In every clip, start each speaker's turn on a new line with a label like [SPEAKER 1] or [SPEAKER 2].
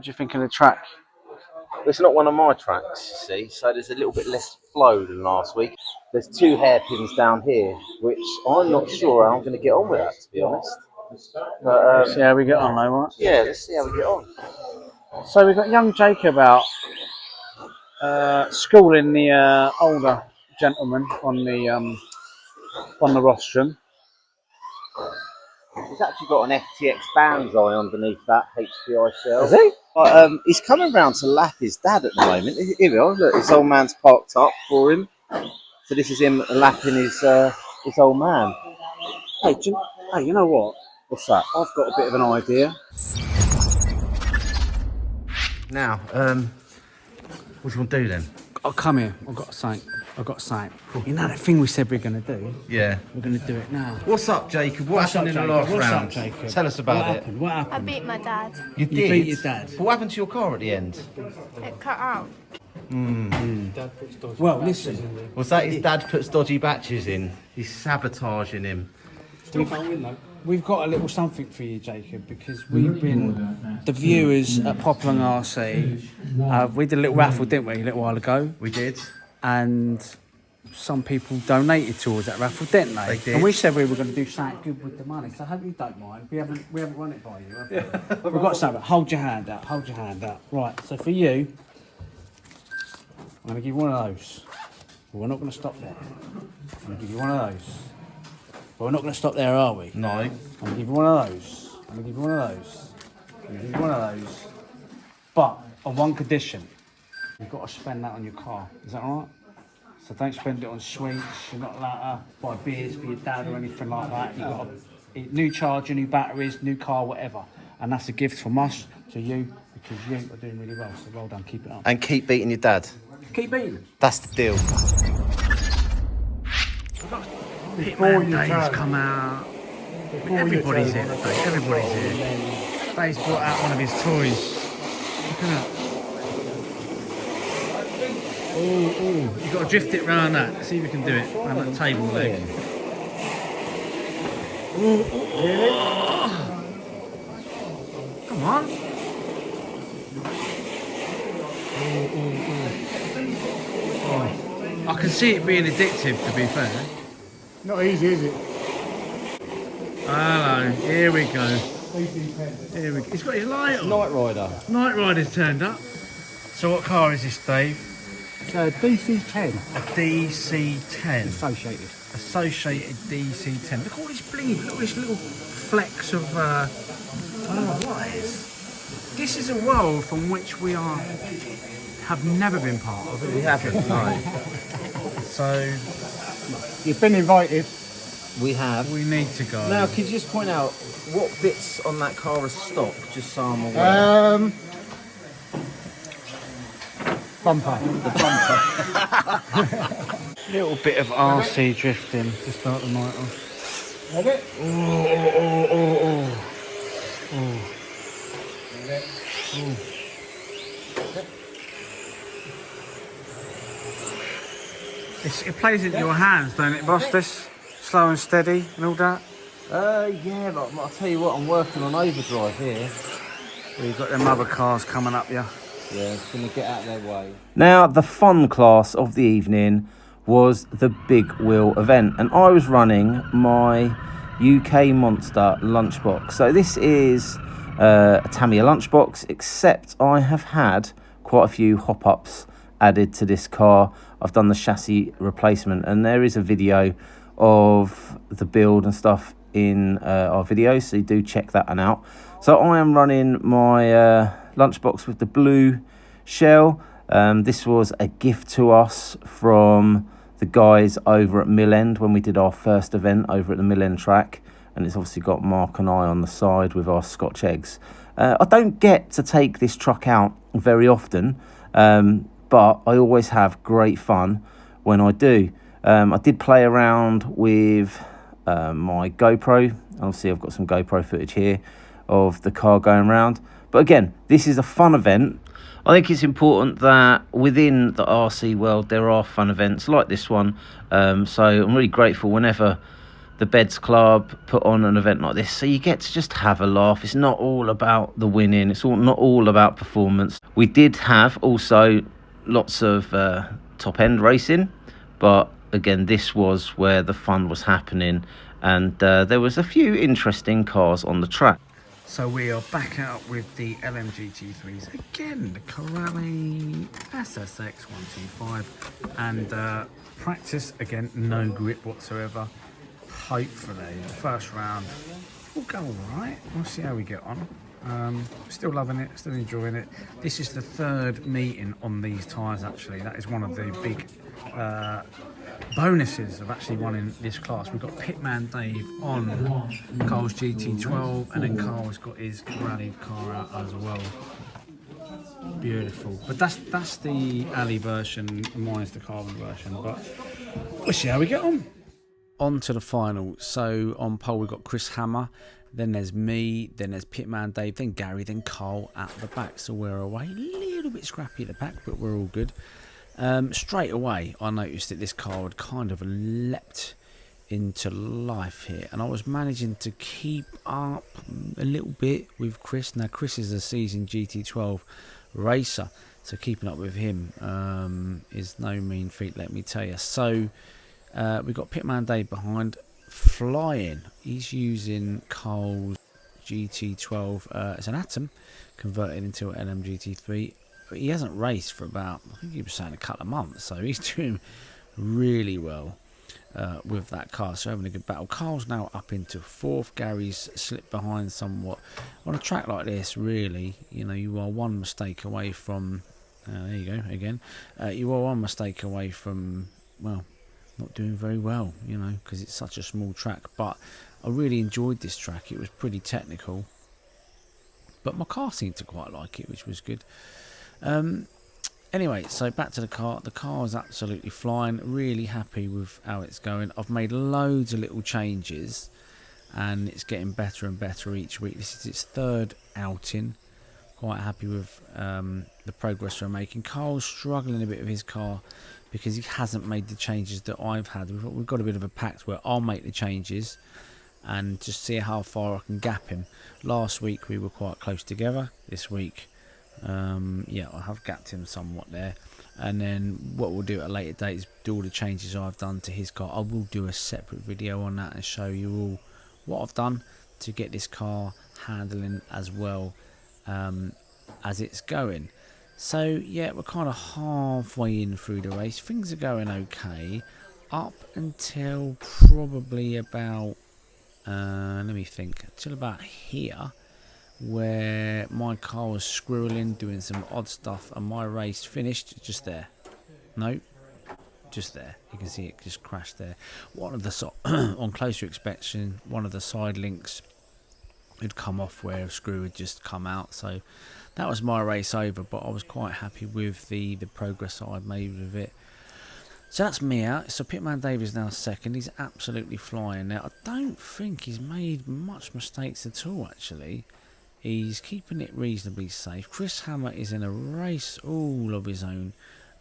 [SPEAKER 1] What do you think of the track?
[SPEAKER 2] It's not one of my tracks, you see, so there's a little bit less flow than last week. There's 2 hairpins down here, which I'm not sure how I'm going to get on with that, to be honest. But,
[SPEAKER 1] See how we get on, though, right?
[SPEAKER 2] yeah, let's see how we get on.
[SPEAKER 1] So we've got young Jacob out schooling the older gentleman on the rostrum.
[SPEAKER 2] He's actually got an FTX Banzai underneath that HPI shell.
[SPEAKER 1] Is he?
[SPEAKER 2] He's coming round to lap his dad at the moment. Here we are, look, his old man's parked up for him. So this is him lapping his old man.
[SPEAKER 1] Hey, you know what?
[SPEAKER 2] What's that?
[SPEAKER 1] I've got a bit of an idea.
[SPEAKER 2] Now, what do you want to do then?
[SPEAKER 1] Oh, come here. I've got something. You know that thing we said we're going to do?
[SPEAKER 2] Yeah.
[SPEAKER 1] We're going to do it now.
[SPEAKER 2] What's up, Jacob? What happened in the last round?
[SPEAKER 1] Jacob?
[SPEAKER 2] Tell us about it.
[SPEAKER 1] What happened?
[SPEAKER 3] I beat my dad.
[SPEAKER 2] You did?
[SPEAKER 1] You beat your dad.
[SPEAKER 2] But what happened to your car at the end?
[SPEAKER 3] It cut out.
[SPEAKER 1] Well, listen.
[SPEAKER 2] Was that his dad puts dodgy batches in? He's sabotaging him.
[SPEAKER 1] We've got a little something for you, Jacob, because we've been, the viewers at Popalong RC, we did a little raffle, didn't we, a little while ago?
[SPEAKER 2] We did.
[SPEAKER 1] And some people donated towards that raffle, didn't they?
[SPEAKER 2] They did.
[SPEAKER 1] And we said we were going to do something good with the money, so I hope you don't mind. We haven't run it by you, have we? We've got something. Hold your hand out. Right, so for you, I'm going to give you one of those. But we're not going to stop there. I'm going to give you one of those. But we're not going to stop there, are we?
[SPEAKER 2] No.
[SPEAKER 1] I'm going to give you one of those. But on one condition. You've got to spend that on your car. Is that all right? So don't spend it on sweets. You're not allowed to buy beers for your dad or anything like that. You've got a new charger, new batteries, new car, whatever. And that's a gift from us to you because you are doing really well. So well done. Keep it up.
[SPEAKER 2] And keep beating your dad.
[SPEAKER 1] Keep beating.
[SPEAKER 2] That's the deal.
[SPEAKER 1] Hitman Dave's come out. Everybody's here today. Everybody's here. Dave's brought out one of his toys. Look at that. You've got to drift it round that. See if we can do it. Round that table leg. Come on. I can see it being addictive, to be fair.
[SPEAKER 4] Not easy, is it?
[SPEAKER 1] Hello, here we go. He's got his light on.
[SPEAKER 2] Night Rider.
[SPEAKER 1] Night Rider's turned up. So what car is this, Dave?
[SPEAKER 4] It's a DC-10.
[SPEAKER 1] A DC-10.
[SPEAKER 4] Associated.
[SPEAKER 1] DC-10. Look at all this bling. Look at this little flecks of, I don't know what that is. This is a world from which we have never been part of.
[SPEAKER 2] We haven't, no.
[SPEAKER 1] So
[SPEAKER 4] You've been invited.
[SPEAKER 2] We have.
[SPEAKER 1] we need to go.
[SPEAKER 2] Now, could you just point out what bits on that car are stock, just so I'm aware?
[SPEAKER 4] Bumper.
[SPEAKER 1] Little bit of RC drifting to start the night off.
[SPEAKER 4] Have it?
[SPEAKER 1] It plays into your hands, don't it, boss? This slow and steady and all that.
[SPEAKER 2] Yeah, but I'll tell you what, I'm working on overdrive here.
[SPEAKER 1] Well, you've got them other cars coming up, yeah.
[SPEAKER 2] Yeah, it's going to get out of their way. Now, the fun class of the evening was the big wheel event, and I was running my UK Monster lunchbox. So this is a Tamiya lunchbox, except I have had quite a few hop-ups added to this car. I've done the chassis replacement, and there is a video of the build and stuff in our video, so do check that one out. So I am running my lunchbox with the blue shell. This was a gift to us from the guys over at Mill End when we did our first event over at the Mill End track, and it's obviously got Mark and I on the side with our Scotch eggs. I don't get to take this truck out very often, but I always have great fun when I do. I did play around with my GoPro. Obviously I've got some GoPro footage here of the car going around, but again, this is a fun event. I think it's important that within the RC world there are fun events like this one, so I'm really grateful whenever the Beds Club put on an event like this, so you get to just have a laugh. It's not all about the winning, it's not all about performance. We did have also lots of top end racing, but again, this was where the fun was happening, and there was a few interesting cars on the track.
[SPEAKER 1] So we are back out with the LMGT3s again, the Corrales SSX 125, and practice again, no grip whatsoever. Hopefully the first round will go all right. We'll see how we get on. Still loving it, still enjoying it. This is the third meeting on these tyres actually. That is one of the big bonuses of actually running this class. We've got Pitman Dave on Carl's GT12, and then Carl's got his Corrales car out as well. Beautiful. But that's the alley version, mine's the carbon version, but we'll see how we get on. On to the final. So on pole we've got Chris Hammer, then there's me, then there's Pitman Dave, then Gary, then Carl at the back. So we're away, a little bit scrappy at the back, but we're all good. Straight away I noticed that this car had kind of leapt into life here, and I was managing to keep up a little bit with Chris. Now Chris is a seasoned GT12 racer, so keeping up with him is no mean feat, let me tell you. So we've got Pitman Dave behind, flying. He's using Carl's GT12 as an Atom, converted into an LMGT3. He hasn't raced for about, I think he was saying, a couple of months, so he's doing really well with that car, so having a good battle. Carl's now up into fourth. Gary's slipped behind somewhat. On a track like this, really, you know, you are one mistake away from, there you go again, you are one mistake away from, well, not doing very well, you know, because it's such a small track. But I really enjoyed this track. It was pretty technical, but my car seemed to quite like it, which was good. Anyway, so back to the car. The car is absolutely flying. Really happy with how it's going. I've made loads of little changes, and it's getting better and better each week. This is its third outing. Quite happy with the progress we're making. Carl's struggling a bit with his car because he hasn't made the changes that I've had. We've got a bit of a pact where I'll make the changes and just see how far I can gap him. Last week we were quite close together. This week, yeah, I have gapped him somewhat there. And then what we'll do at a later date is do all the changes I've done to his car. I will do a separate video on that and show you all what I've done to get this car handling as well as it's going. So yeah, we're kind of halfway in through the race. Things are going okay up until probably about let me think, until about here, where my car was squirreling, doing some odd stuff, and my race finished just there. No, just there. You can see it just crashed there. One of the on closer inspection, one of the side links had come off where a screw had just come out. So that was my race over, but I was quite happy with the progress that I'd made with it. So that's me out. So Pitman Dave is now second. He's absolutely flying now. I don't think he's made much mistakes at all, actually. He's keeping it reasonably safe. Chris Hammer is in a race all of his own.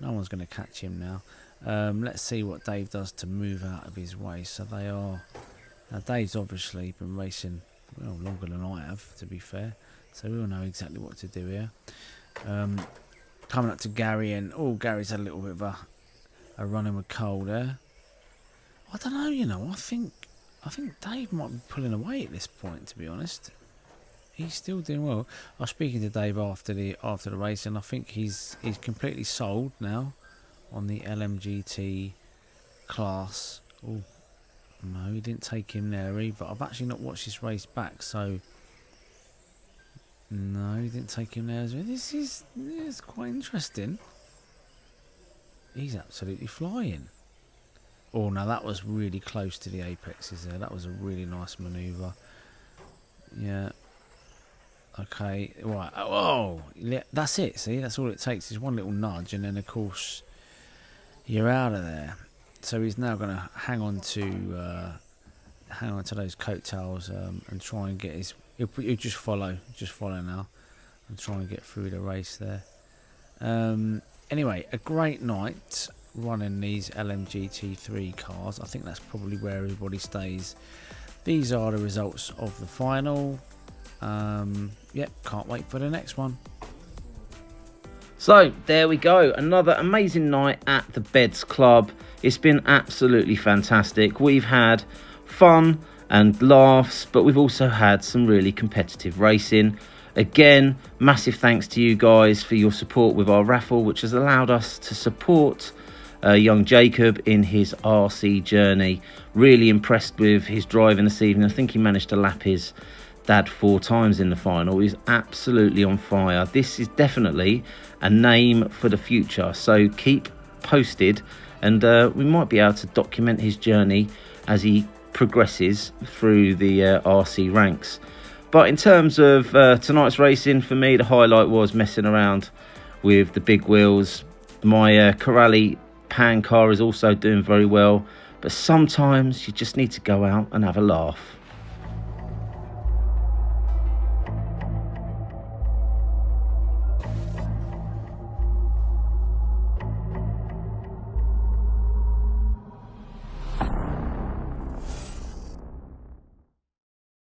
[SPEAKER 1] No one's going to catch him now. Let's see what Dave does to move out of his way. So they are... Now Dave's obviously been racing, well, longer than I have, to be fair. So we all know exactly what to do here. Coming up to Gary, and oh, Gary's had a little bit of a run-in with Cole there. I don't know, you know. I think Dave might be pulling away at this point, to be honest. He's still doing well. I was speaking to Dave after the race, and I think he's completely sold now on the LMGT class. Oh no, he didn't take him there either. I've actually not watched this race back, so no, he didn't take him there as well. This is quite interesting. He's absolutely flying. Oh, now that was really close to the apexes there. That was a really nice manoeuvre. Yeah. Okay, right. Oh, that's it. See, that's all it takes is one little nudge, and then of course you're out of there. So he's now going to hang on to those coattails and try and get his. He'll just follow now, and try and get through the race there. Anyway, a great night. running these LMGT3 cars. I think that's probably where everybody stays. These are the results of the final. Yep, can't wait for the next one.
[SPEAKER 2] So there we go, another amazing night at the Beds Club. It's been absolutely fantastic. We've had fun and laughs, but we've also had some really competitive racing. Again, massive thanks to you guys for your support with our raffle, which has allowed us to support young Jacob in his RC journey. Really impressed with his driving this evening. I think he managed to lap his dad 4 times in the final. He's absolutely on fire. This is definitely a name for the future, so keep posted, and we might be able to document his journey as he progresses through the RC ranks. But in terms of tonight's racing, for me the highlight was messing around with the big wheels. My Corrali pan car is also doing very well, but sometimes you just need to go out and have a laugh.